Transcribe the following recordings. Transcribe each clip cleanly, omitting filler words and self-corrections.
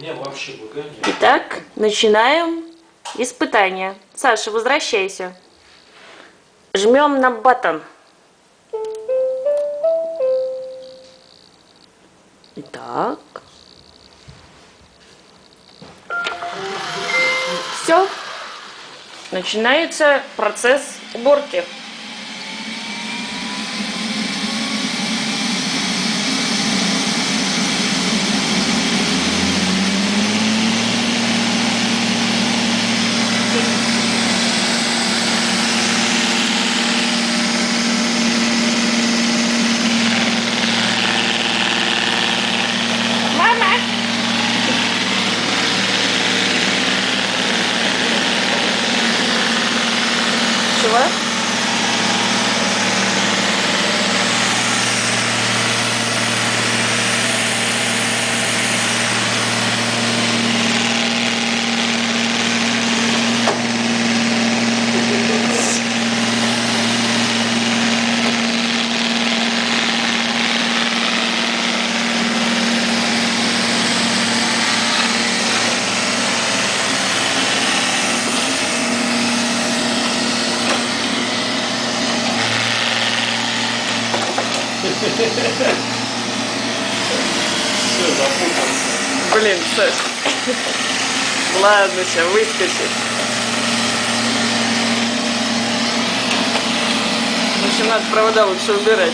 меня вообще выгоняет. Итак, начинаем испытание. Саша, возвращайся. Жмем на батон. Итак. Все. Начинается процесс уборки. Мама! Чего? Все, запутался. Блин, Саш. Ладно, сейчас выскочит. В общем, надо провода лучше убирать.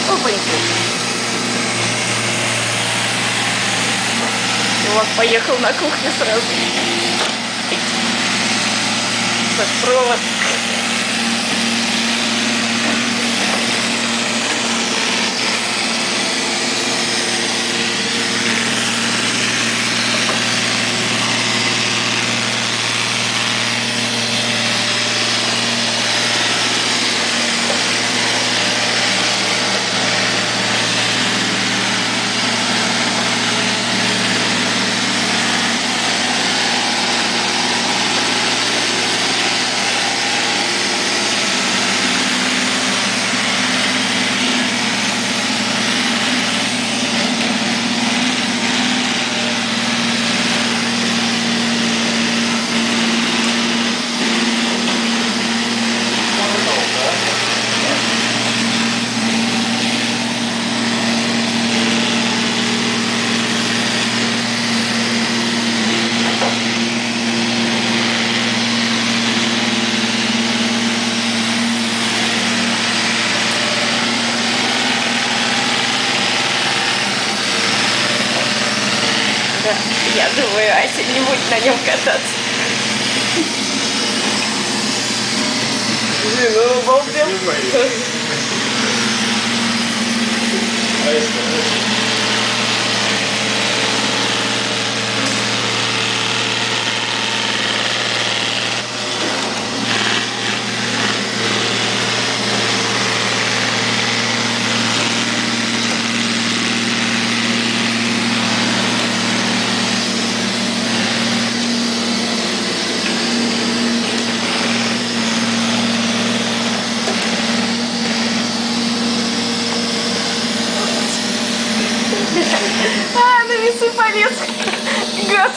Опаньки. Вот, поехал на кухню сразу. Так, провод. Я думаю, Ася не будет на нем кататься. Блин, ну обалдел. А если... На весы полез. Гад.